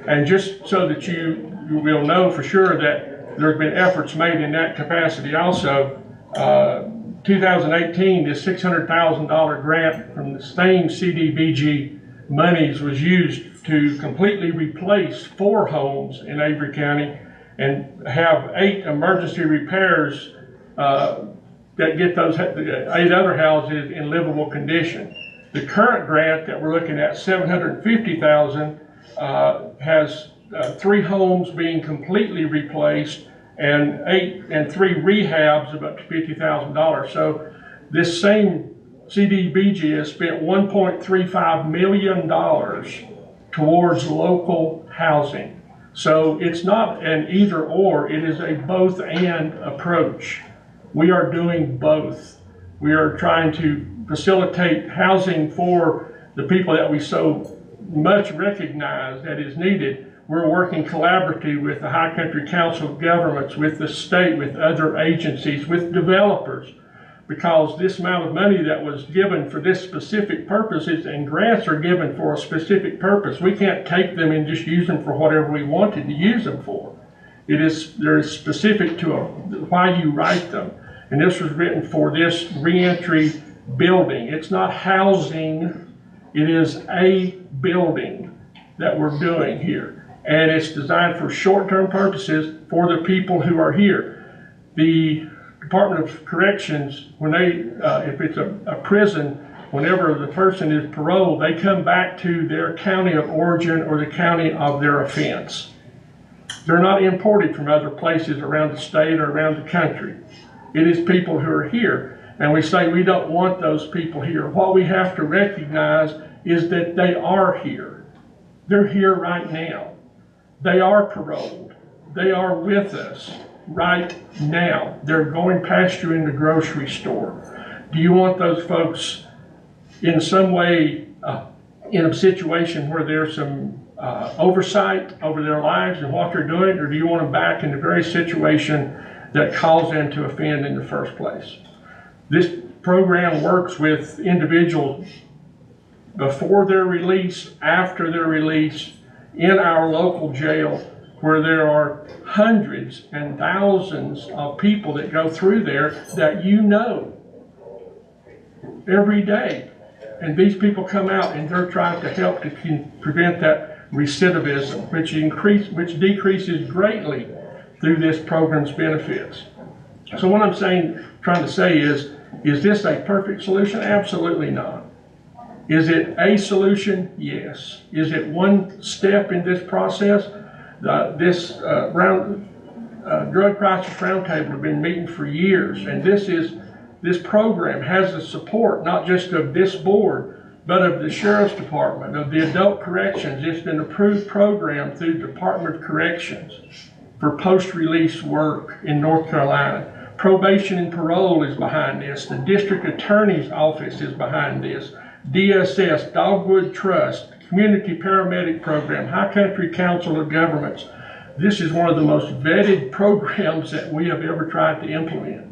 And just so that you will know for sure that there's been efforts made in that capacity also, 2018, this $600,000 grant from the same CDBG monies was used to completely replace 4 homes in Avery County and have 8 emergency repairs that get those 8 other houses in livable condition. The current grant that we're looking at, $750,000, has 3 homes being completely replaced and 3 rehabs of up to $50,000. So this same CDBG has spent $1.35 million towards local housing. So it's not an either or, it is a both and approach. We are doing both. We are trying to facilitate housing for the people that we so much recognize that is needed. We're working collaboratively with the High Country Council of Governments, with the state, with other agencies, with developers, because this amount of money that was given for this specific purposes and grants are given for a specific purpose. We can't take them and just use them for whatever we wanted to use them for. They're specific to why you write them. And this was written for this reentry building. It's not housing, it is a building that we're doing here. And it's designed for short-term purposes for the people who are here. The Department of Corrections, when they, if it's a prison, whenever the person is paroled, they come back to their county of origin or the county of their offense. They're not imported from other places around the state or around the country. It is people who are here. And we say we don't want those people here. What we have to recognize is that they are here. They're here right now. They are paroled. They are with us right now. They're going past you in the grocery store. Do you want those folks in some way in a situation where there's some oversight over their lives and what they're doing, or do you want them back in the very situation that caused them to offend in the first place? This program works with individuals before their release, after their release, in our local jail, where there are hundreds and thousands of people that go through there that you know every day. And these people come out and they're trying to help to prevent that recidivism, which decreases greatly through this program's benefits. So what I'm trying to say is this a perfect solution? Absolutely not. Is it a solution? Yes. Is it one step in this process? This Drug Crisis Roundtable have been meeting for years, and this program has the support not just of this board, but of the Sheriff's Department, of the Adult Corrections. It's an approved program through the Department of Corrections for post-release work in North Carolina. Probation and Parole is behind this. The District Attorney's Office is behind this. DSS, Dogwood Trust, Community Paramedic Program, High Country Council of Governments. This is one of the most vetted programs that we have ever tried to implement.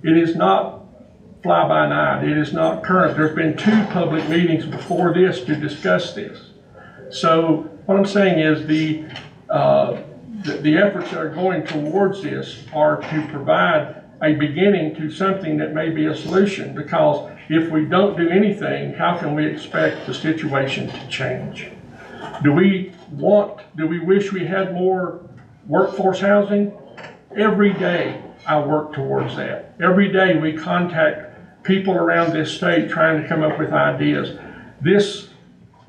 It is not fly-by-night. It is not current. There's been 2 public meetings before this to discuss this. So what I'm saying is the efforts that are going towards this are to provide a beginning to something that may be a solution, because if we don't do anything, how can we expect the situation to change? Do we wish we had more workforce housing? Every day I work towards that. Every day we contact people around this state trying to come up with ideas. This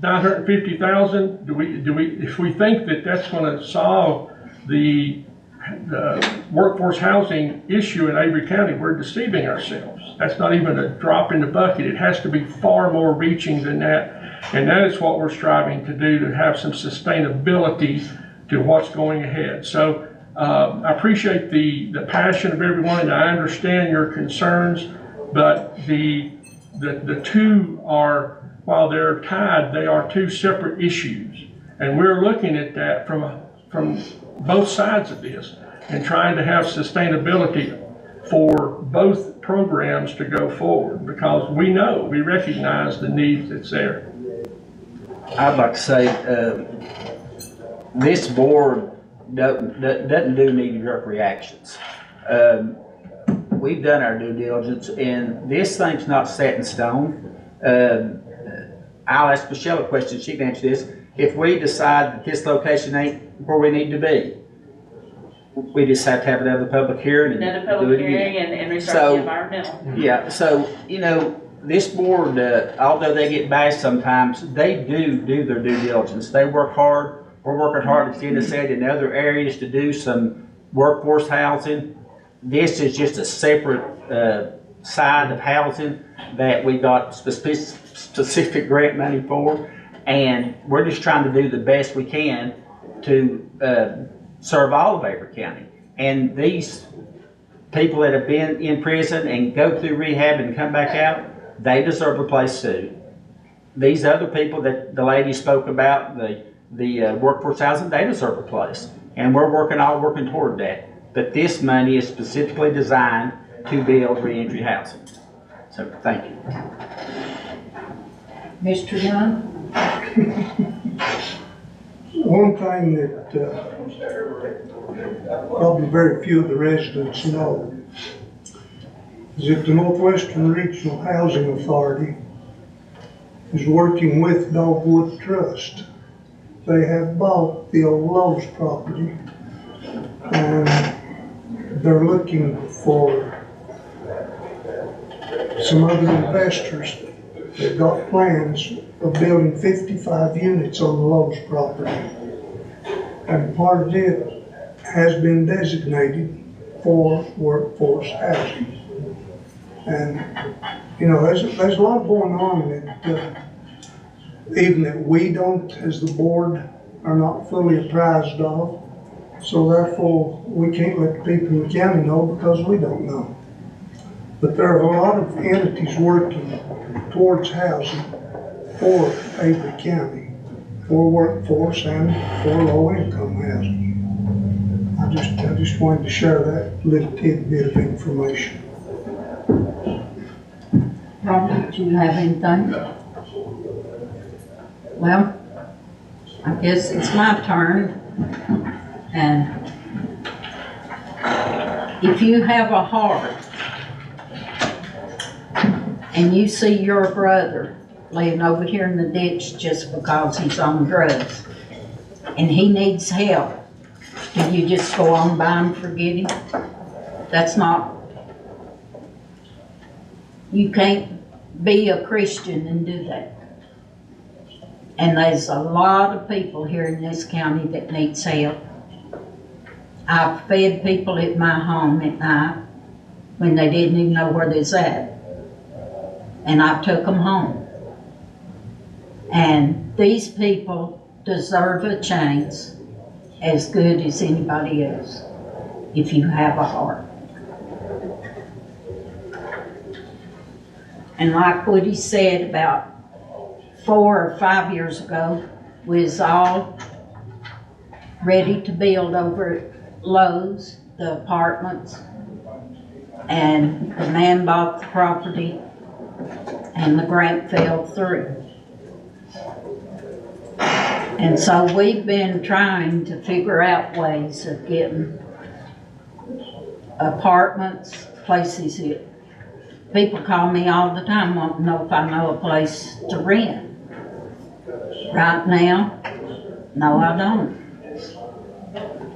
950,000, if we think that that's going to solve the workforce housing issue in Avery County, we're deceiving ourselves. That's not even a drop in the bucket. It has to be far more reaching than that. And that is what we're striving to do, to have some sustainability to what's going ahead. So I appreciate the passion of everyone, and I understand your concerns, but the 2 are, while they're tied, they are 2 separate issues. And we're looking at that from both sides of this and trying to have sustainability for both programs to go forward, because we recognize the need that's there. I'd like to say this board doesn't do knee-jerk reactions. We've done our due diligence, and this thing's not set in stone. I'll ask Michelle a question. She can answer this. If we decide that this location ain't where we need to be, we just have to have another public hearing and do it again. And restart the environmental. Yeah, so, this board, although they get bashed sometimes, they do their due diligence. They work hard. We're working hard, as Tina said, in other areas to do some workforce housing. This is just a separate side of housing that we got specific grant money for. And we're just trying to do the best we can to serve all of Avery County. And these people that have been in prison and go through rehab and come back out, they deserve a place too. these other people that the lady spoke about, the workforce housing, they deserve a place. And we're all working toward that. But this money is specifically designed to build reentry housing. So, thank you. Mr. Young? One thing that probably very few of the residents know is that the Northwestern Regional Housing Authority is working with Dogwood Trust. They have bought the old Lowe's property and they're looking for some other investors that got plans of building 55 units on the Lowe's property. And part of it has been designated for workforce housing. And, you know, there's a lot going on that even that we don't, as the board, are not fully apprised of. So therefore, we can't let the people in the county know because we don't know. But there are a lot of entities working towards housing for Avery County, for workforce and for low-income housing. I just wanted to share that little tidbit of information. Robert, do you have anything? Well, I guess it's my turn. And if you have a heart and you see your brother laying over here in the ditch just because he's on drugs and he needs help, do you just go on by and forget him? That's not, you can't be a Christian and do that. And there's a lot of people here in this county that needs help. I've fed people at my home at night when they didn't even know where they's at. And I took them home. And these people deserve a chance as good as anybody else, if you have a heart. And like what he said about 4 or 5 years ago, we was all ready to build over at Lowe's, the apartments, and the man bought the property and the grant fell through. And so we've been trying to figure out ways of getting apartments, places that people call me all the time wanting to know if I know a place to rent. Right now, no, I don't.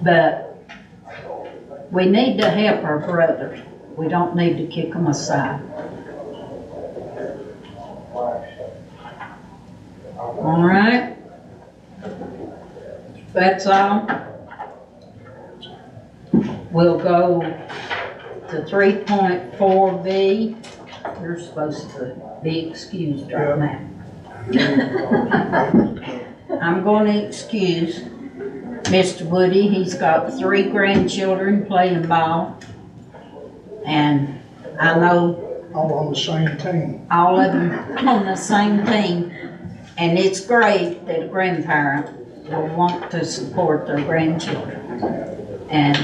But we need to help our brothers. We don't need to kick them aside. All right? That's all. We'll go to 3.4B. You're supposed to be excused right now. I'm going to excuse Mr. Woody. He's got 3 grandchildren playing ball. And I know all on the same team. All of them on the same team. And it's great that a grandparent will want to support their grandchildren. And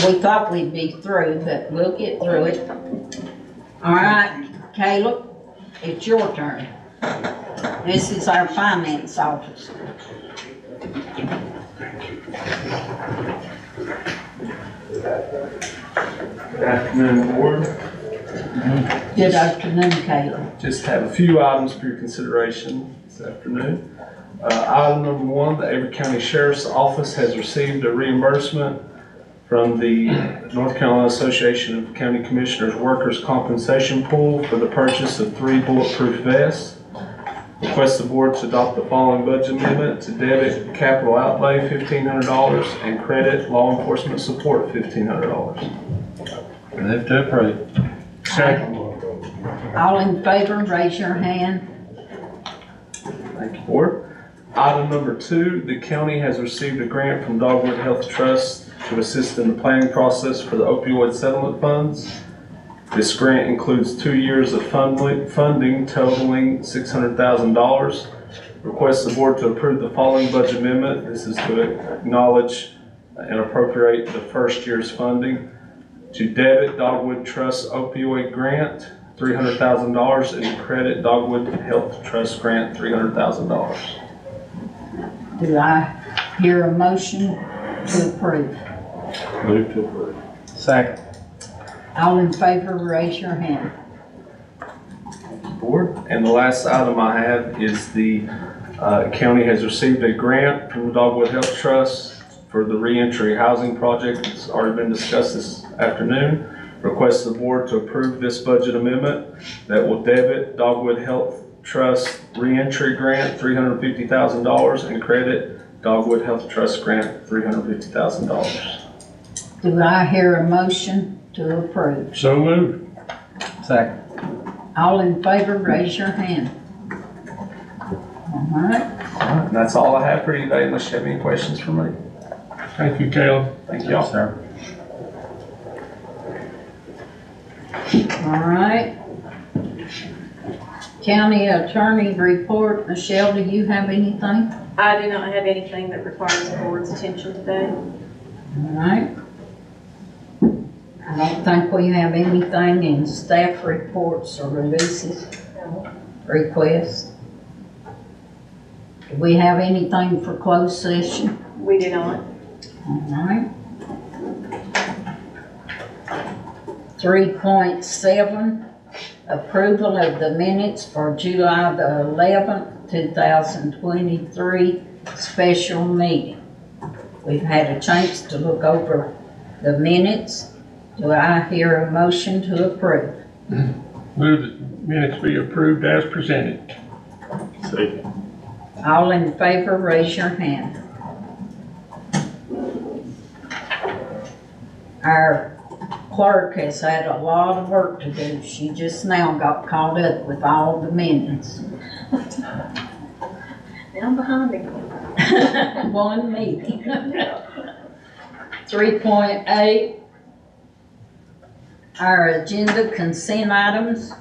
we thought we'd be through, but we'll get through it. All right, Caleb, it's your turn. This is our finance officer. Good afternoon, board. Good afternoon, Caleb. Just have a few items for your consideration this afternoon. Item number 1, the Avery County Sheriff's Office has received a reimbursement from the North Carolina Association of County Commissioners Workers' Compensation Pool for the purchase of 3 bulletproof vests. Request the board to adopt the following budget amendment to debit capital outlay $1,500 and credit law enforcement support $1,500. Move to approve. Second. All in favor, raise your hand. Thank you, board. Item number 2, the county has received a grant from Dogwood Health Trust to assist in the planning process for the opioid settlement funds. This grant includes 2 years of funding totaling $600,000. Request the board to approve the following budget amendment. This is to acknowledge and appropriate the first year's funding. To debit Dogwood Trust opioid grant, $300,000, and credit Dogwood Health Trust grant, $300,000. Do I hear a motion to approve? Move to approve. Second. All in favor, raise your hand. Board. And the last item I have is the county has received a grant from the Dogwood Health Trust for the reentry housing project. It's already been discussed this afternoon. Request the board to approve this budget amendment that will debit Dogwood Health Trust reentry grant, $350,000, and credit Dogwood Health Trust grant, $350,000. Do I hear a motion to approve? So moved. Second. All in favor, raise your hand. All right. And that's all I have for you today, unless you have any questions for me. Thank you, Caleb. Thank y'all. Sir. All right. County Attorney report. Michelle, do you have anything? I do not have anything that requires the board's attention today. All right. I don't think we have anything in staff reports or releases, requests. Do we have anything for closed session? We do not. All right. 3.7, approval of the minutes for July the 11th, 2023 special meeting. We've had a chance to look over the minutes. Do I hear a motion to approve? Move that minutes be approved as presented. Second. All in favor, raise your hand. Our clerk has had a lot of work to do. She just now got caught up with all the minutes. Now I'm behind again. One meeting. 3.8, our agenda consent items.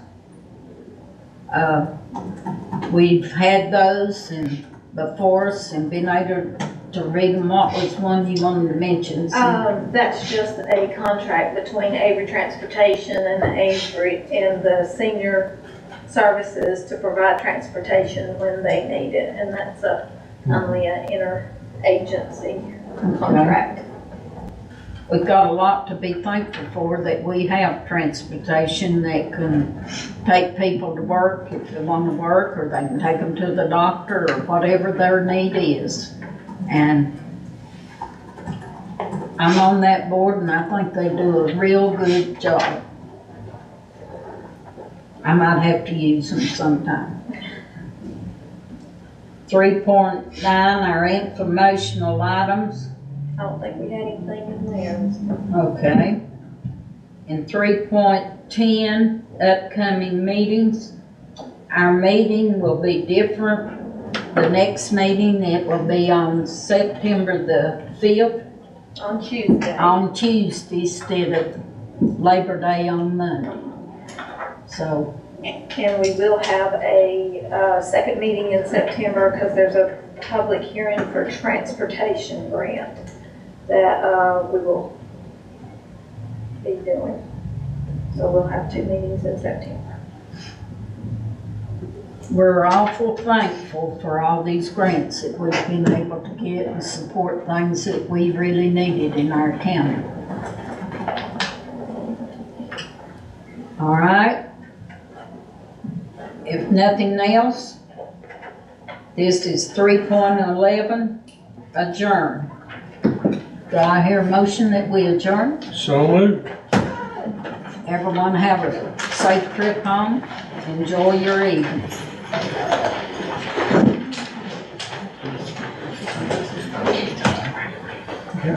We've had those and before us and been able to read them. What was one you wanted to mention? That's just a contract between Avery Transportation and Avery and the senior services to provide transportation when they need it. And that's only an interagency contract. We've got a lot to be thankful for, that we have transportation that can take people to work if they want to work, or they can take them to the doctor, or whatever their need is. And I'm on that board and I think they do a real good job. I might have to use them sometime. 3.9, our informational items. I don't think we had anything in there. Okay. In 3.10, upcoming meetings. Our meeting will be different. The next meeting, it will be on September the 5th. On Tuesday. On Tuesday instead of Labor Day on Monday. So. And we will have a second meeting in September because there's a public hearing for transportation grant that we will be doing. So we'll have 2 meetings in September. We're awful thankful for all these grants that we've been able to get and support things that we really needed in our county. All right. If nothing else, this is 3.11, adjourn. Do I hear a motion that we adjourn? So moved. Everyone have a safe trip home. Enjoy your evening. Yeah.